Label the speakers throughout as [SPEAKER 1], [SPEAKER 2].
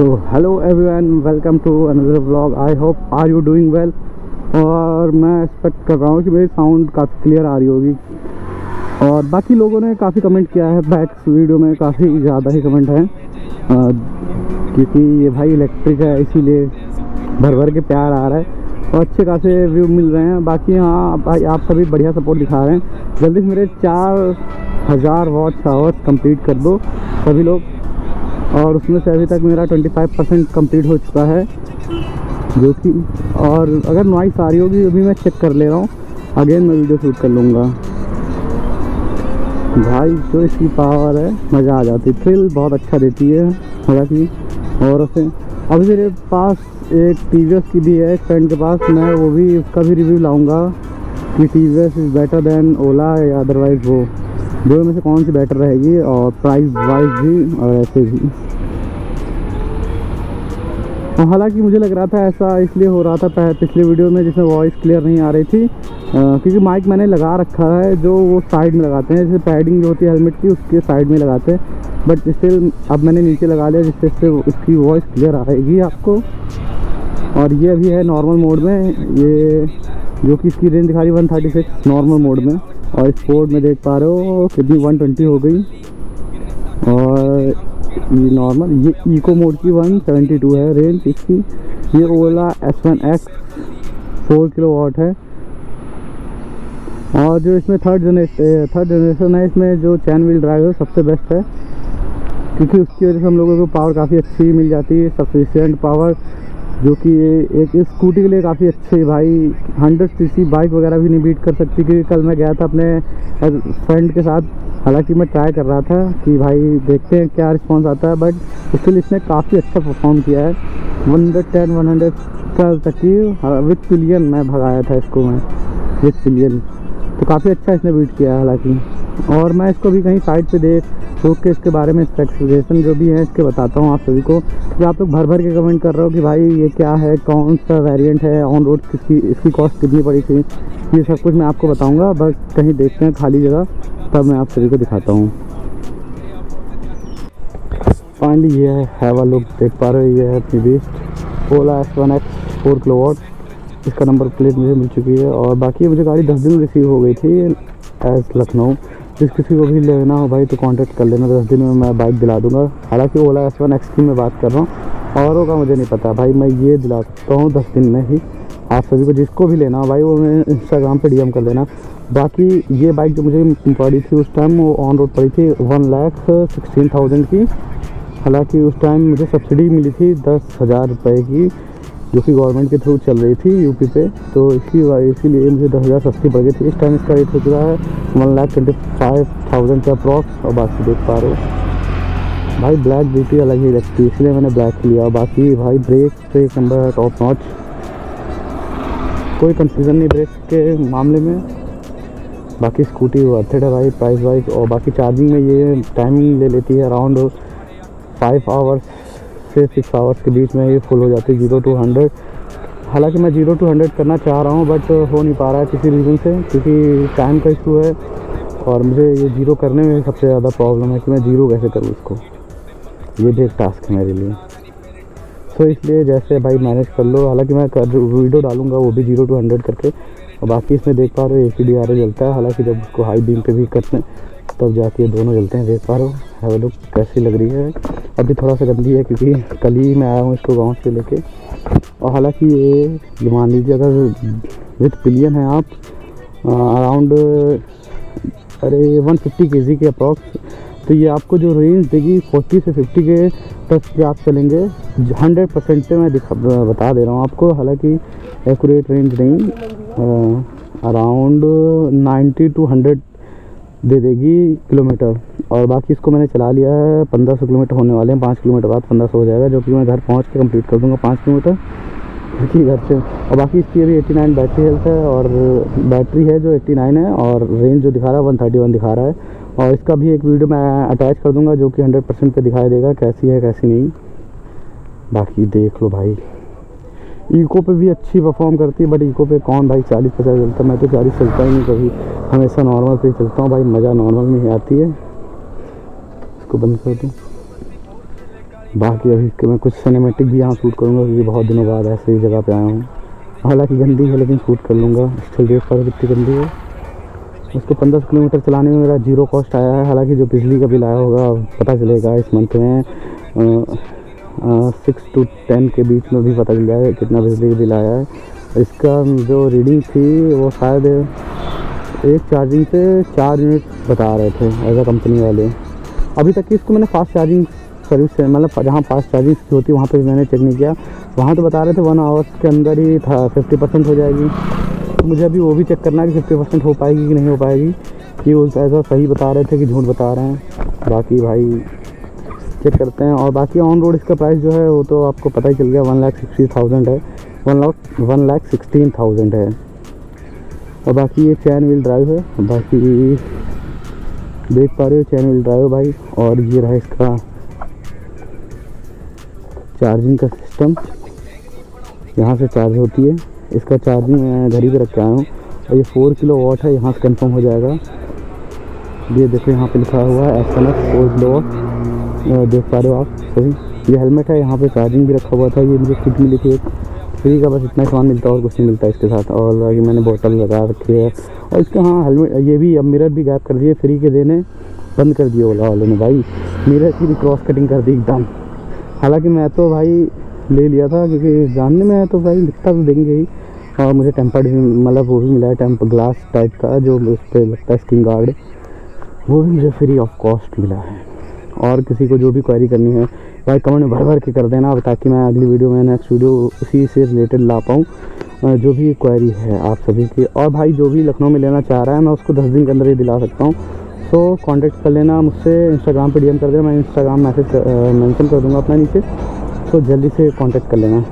[SPEAKER 1] तो hello everyone, welcome to another vlog. I hope are you doing well. और मैं expect कर रहा हूँ कि मेरी साउंड काफ़ी क्लियर आ रही होगी। और बाकी लोगों ने काफ़ी कमेंट किया है, बैक वीडियो में काफ़ी ज़्यादा ही कमेंट हैं, क्योंकि ये भाई इलेक्ट्रिक है इसीलिए भर भर के प्यार आ रहा है और अच्छे खासे व्यू मिल रहे हैं। बाकी हाँ भाई, आप सभी बढ़िया सपोर्ट दिखा रहे हैं। जल्दी से मेरे 4000 वॉच आवर्स कंप्लीट कर दो सभी लोग। और उसमें से अभी तक मेरा 25% कंप्लीट हो चुका है, जो कि और अगर नॉइस आ रही होगी अभी मैं चेक कर ले रहा हूँ, अगेन मैं वीडियो शूट कर लूँगा। भाई जो इसकी पावर है, मज़ा आ जाती है, थ्रिल बहुत अच्छा देती है हालांकि। और उसे अभी मेरे पास एक TVS की भी है एक फ्रेंड के पास, मैं वो भी उसका भी रिव्यू लाऊंगा कि TVS इज़ बेटर देन ओला या अदरवाइज़ वो दो में से कौन सी बेटर रहेगी, और प्राइस वाइज भी और ऐसे भी। हालांकि मुझे लग रहा था ऐसा इसलिए हो रहा था पिछले वीडियो में जिसमें वॉइस क्लियर नहीं आ रही थी, क्योंकि माइक मैंने लगा रखा है जो वो साइड में लगाते हैं, जैसे पैडिंग जो होती है हेलमेट की उसके साइड में लगाते हैं, बट स्टिल अब मैंने नीचे लगा लिया जिससे उसकी वॉइस क्लियर आएगी आपको। और ये अभी है नॉर्मल मोड में, ये जो कि इसकी रेंज दिखा रही 136 नॉर्मल मोड में, और स्पोर्ट में देख पा रहे हो कितनी 120 हो गई। और ये नॉर्मल, ये इको मोड की 172 है रेंज इसकी। ये ओला S1X 4 किलोवाट है। और जो इसमें थर्ड जनरेशन है, इसमें जो चैन व्हील ड्राइव है सबसे बेस्ट है, क्योंकि उसकी वजह से हम लोगों को पावर काफ़ी अच्छी मिल जाती है, सफिशिएंट पावर, जो कि एक स्कूटी के लिए काफ़ी अच्छी है भाई। 100 cc बाइक वगैरह भी नहीं बीट कर सकती, क्योंकि कल मैं गया था अपने फ्रेंड के साथ, हालांकि मैं ट्राई कर रहा था कि भाई देखते हैं क्या रिस्पांस आता है, बट स्टिल इसने काफ़ी अच्छा परफॉर्म किया है। 110-112 तक की विथ पिलियन मैं भगाया था इसको, मैं विथ पिलियन, तो काफ़ी अच्छा इसने बीट किया है हालांकि। और मैं इसको भी कहीं साइड पे देख के इसके बारे में स्पेसिफिकेशन जो भी है इसके बताता हूँ आप सभी को, कि आप लोग भर भर के कमेंट कर रहे हो कि भाई ये क्या है, कौन सा वेरिएंट है, ऑन रोड किसकी, इसकी कॉस्ट कितनी पड़ी थी, ये सब कुछ मैं आपको बताऊँगा। बस कहीं देखते हैं खाली जगह, तब मैं आप सभी को दिखाता हूँ। फाइनली ये है हैवा लुक, देख पा रहे हो, ये है अपनी बीस्ट ओला S1X 4 किलोवाट। इसका नंबर प्लेट मुझे मिल चुकी है। और बाकी मुझे गाड़ी 10 दिन रिसीव हो गई थी एज लखनऊ। जिस किसी को भी लेना हो भाई तो कांटेक्ट कर लेना, 10 दिन में मैं बाइक दिला दूंगा। हालांकि ओला S1X की मैं बात कर रहा हूँ, औरों का मुझे नहीं पता भाई, मैं ये दिलाता हूँ 10 दिन में ही आप सभी को। जिसको भी लेना हो भाई वो मैं इंस्टाग्राम पे DM कर लेना। बाकी ये बाइक जो मुझे पड़ी थी उस टाइम, वो ऑन रोड पड़ी थी 1,16,000 की। हालांकि उस टाइम मुझे सब्सिडी मिली थी 10,000 रुपये की, जो कि गवर्नमेंट के थ्रू चल रही थी यूपी पे, तो इसीलिए मुझे 10,000 सस्ती पड़ गई थी। इस टाइम इसका रेट हो चुका है 1,25,000 का अप्रॉक्स। और बाकी देख पा रहे हो भाई, ब्लैक ब्यूटी अलग ही लगती है, इसलिए मैंने ब्लैक लिया। बाकी भाई ब्रेक नंबर टॉप नॉच, कोई कंफ्यूजन नहीं ब्रेक के मामले में। बाकी स्कूटी वर्थ इट है भाई प्राइस वाइज। और बाकी चार्जिंग में ये टाइमिंग ले लेती है अराउंड 5 आवर्स से 6 आवर्स के बीच में ये फुल हो जाती है 0 to 100। हालांकि मैं 0 to 100 करना चाह रहा हूँ, बट हो नहीं पा रहा है किसी रीज़न से, क्योंकि टाइम का इशू है। और मुझे ये 0 करने में सबसे ज़्यादा प्रॉब्लम है कि मैं 0 कैसे करूँ इसको, ये भी एक टास्क है मेरे लिए। तो इसलिए जैसे भाई मैनेज कर लो। हालांकि मैं वीडियो डालूंगा वो भी 0 to 100 करके। और बाकी इसमें देख पा रहे हो ACDRA जलता है, हालांकि जब उसको हाई बीम पे भी करते हैं तब जाके दोनों जलते हैं। देख पा रहे हो हैवा लुक कैसी लग रही है। अभी थोड़ा सा गंदी है क्योंकि कल ही मैं आया हूँ इसको गांव से लेके। और हालांकि ये मान लीजिए अगर विथ पिलियन है आप अराउंड 150 kg के अप्रॉक्स, तो ये आपको जो रेंज देगी 40 से 50 के तक पे आप चलेंगे 100% पे। मैं बता दे रहा हूँ आपको, हालांकि एक्यूरेट रेंज नहीं, अराउंड 90 to 100 दे देगी किलोमीटर। और बाकी इसको मैंने चला लिया है, 1500 किलोमीटर होने वाले हैं, 5 किलोमीटर बाद 1500 हो जाएगा, जो कि मैं घर पहुंच के कंप्लीट कर दूंगा 5 किलोमीटर क्योंकि घर से। और बाकी इसकी अभी 89 बैटरी हेल्थ है, और बैटरी है जो 89 है, और रेंज जो दिखा रहा है 131 दिखा रहा है। और इसका भी एक वीडियो मैं अटैच कर दूंगा जो कि 100% पे दिखाई देगा कैसी है कैसी नहीं। बाकी देख लो भाई, इको पे भी अच्छी परफॉर्म करती है, बट इको पे कौन भाई 40-50 चलता है। मैं तो 40 चलता ही नहीं कभी, हमेशा नॉर्मल पे चलता हूँ भाई, मज़ा नॉर्मल में ही आती है। इसको बंद कर दूँ। बाकी अभी इसके मैं कुछ सिनेमेटिक भी यहाँ शूट करूँगा क्योंकि बहुत दिनों बाद ऐसे ही जगह पे आया हूँ। हालांकि गंदी है लेकिन शूट कर लूँगा। स्टिल देख पा रहे हो कितनी गंदी है। उसको 15 किलोमीटर चलाने में मेरा 0 कॉस्ट आया है। हालांकि जो बिजली का बिल आया होगा पता चलेगा इस मंथ में 6 to 10 के बीच में भी पता चल जाएगा कितना बिजली का बिल आया है। इसका जो रीडिंग थी वो शायद एक चार्जिंग से 4 यूनिट बता रहे थे एज आ कंपनी वाले। अभी तक की इसको मैंने फास्ट चार्जिंग सर्विस से मतलब जहाँ फास्ट चार्जिंग होती है वहाँ पे मैंने चेक नहीं किया। वहाँ तो बता रहे थे 1 आवर्स के अंदर ही था 50% हो जाएगी। तो मुझे अभी वो भी चेक करना है कि 50% हो पाएगी कि नहीं हो पाएगी, कि वो ऐसा सही बता रहे थे कि झूठ बता रहे हैं। बाकी भाई चेक करते हैं। और बाकी ऑन रोड इसका प्राइस जो है वो तो आपको पता ही चल गया 1,60,000 है, 1,16,000 है। और बाकी ये चैन व्हील ड्राइव है। बाकी देख पा रहे हो चैन व्हील ड्राइव भाई। और ये रहा इसका चार्जिंग का सिस्टम, यहाँ से चार्ज होती है। इसका चार्जिंग मैं घर ही पे रख के आया हूँ और ये 4 किलोवाट है। यहाँ से कंफर्म हो जाएगा। ये देखो यहाँ पे लिखा हुआ है SMS 4 किलोवाट, देख पा रहे हो आप सही। ये हेलमेट है, यहाँ पे चार्जिंग भी रखा हुआ था। ये मुझे किट मिली थी एक फ्री का, बस इतना सामान मिलता है और कुछ नहीं मिलता इसके साथ। और ये मैंने बोतल लगा रखी है। और इसका हाँ हेलमेट ये भी, अब मिरर भी गैप कर दिए, फ्री के देने बंद कर दिए ओला वालों ने भाई। मिरर की भी क्रॉस कटिंग कर दी एकदम। हालांकि मैं तो भाई ले लिया था क्योंकि जानने में है तो भाई दिखता तो देंगे ही। और मुझे टेम्पर्ड भी मतलब वो भी मिला है, टेम्पर ग्लास टाइप का जो उस पर लगता है स्क्रीन गार्ड, वो भी मुझे फ्री ऑफ कॉस्ट मिला है। और किसी को जो भी क्वेरी करनी है भाई कमेंट में भर भर के कर देना, ताकि मैं अगली वीडियो में नेक्स्ट वीडियो उसी से रिलेटेड ला पाऊँ जो भी क्वेरी है आप सभी की। और भाई जो भी लखनऊ में लेना चाह रहा है मैं उसको 10 दिन के अंदर ही दिला सकता हूँ। सो कांटेक्ट कर लेना मुझसे, इंस्टाग्राम पे DM कर देना, मैं इंस्टाग्राम मैसेज मेंशन कर दूँगा अपना नीचे। सो जल्दी से कांटेक्ट कर लेना।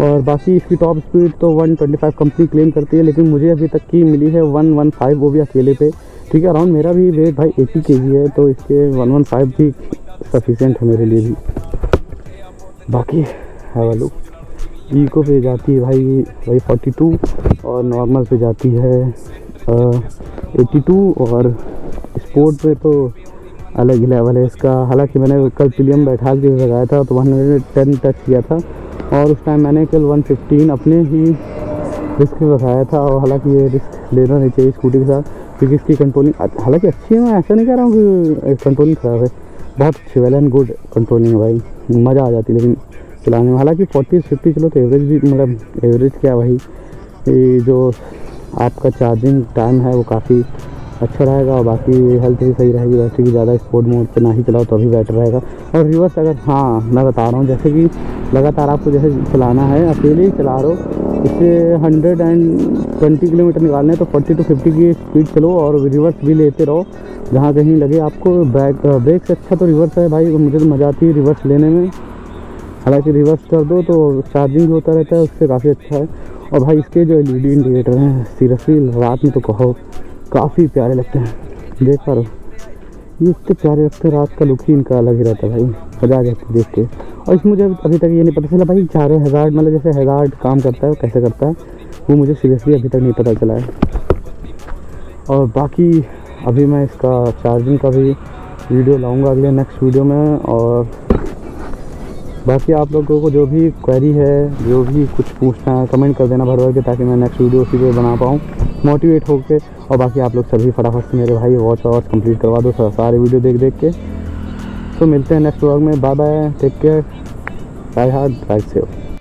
[SPEAKER 1] और बाकी इसकी टॉप स्पीड तो 125 कंपनी क्लेम करती है, लेकिन मुझे अभी तक की मिली है 115, वो भी अकेले पे। ठीक है, अराउंड मेरा भी वेट भाई 80 kg है, तो इसके 115 भी सफिशेंट है मेरे लिए भी। बाकी है वालों इको पे जाती है भाई वही 42 और नॉर्मल पे जाती है 82 और स्पोर्ट पे तो अलग ही लेवल है इसका। हालांकि मैंने कल पिलियम बैठा के लगाया था तो 110 टच किया था और उस टाइम मैंने कल 115 अपने ही रिस्क में बताया था। और हालांकि ये रिस्क लेना नहीं चाहिए स्कूटी के साथ, क्योंकि इसकी कंट्रोलिंग हालांकि अच्छी है, मैं ऐसा नहीं कह रहा हूँ कि कंट्रोलिंग ख़राब है, बहुत अच्छी वेल एंड गुड कंट्रोलिंग है भाई, मज़ा आ जाती है लेकिन चलाने में। हालांकि 40-50 चलो तो एवरेज भी, मतलब एवरेज क्या भाई, ये जो आपका चार्जिंग टाइम है वो काफ़ी अच्छा रहेगा। और बाकी हेल्थ भी सही रहेगी बैटरी की। ज़्यादा स्पोर्ट मोड पे ना ही चलाओ तो अभी बेटर रहेगा। और रिवर्स अगर, हाँ मैं बता रहा हूँ, जैसे कि लगातार आपको जैसे चलाना है, अकेले ही चला रहे हो, इससे 120 किलोमीटर निकालने हैं तो 40 to 50 की स्पीड चलो और रिवर्स भी लेते रहो जहाँ कहीं लगे आपको। ब्रेक से अच्छा तो रिवर्स है भाई, मुझे तो मज़ा आती है रिवर्स लेने में। हालांकि रिवर्स कर दो तो चार्जिंग भी होता रहता है, उससे काफ़ी अच्छा है। और भाई इसके जो LED इंडिकेटर हैं सीरियसली रात में तो कहो काफ़ी प्यारे लगते हैं। देख पा रहे हो ये इतने प्यारे लगते हैं, रात का लुक ही इनका अलग ही रहता है भाई, मज़ा आ जाती है देख के। और इसमें मुझे अभी तक ये नहीं पता चला भाई 4 हज़ार मतलब जैसे हज़ार काम करता है वो कैसे करता है, वो मुझे सीरियसली अभी तक नहीं पता चला है। और बाकी अभी मैं इसका चार्जिंग का भी वीडियो लाऊंगा अगले नेक्स्ट वीडियो में। और बाकी आप लोगों को जो भी क्वेरी है, जो भी कुछ पूछना है, कमेंट कर देना भर भर के, ताकि मैं नेक्स्ट वीडियो उसी पे बना पाऊँ मोटिवेट होके। और बाकी आप लोग सभी फटाफट से मेरे भाई वॉच कंप्लीट करवा दो सारे वीडियो देख के। तो मिलते हैं नेक्स्ट व्लॉग में। Bye bye, take care, bye hard, right safe.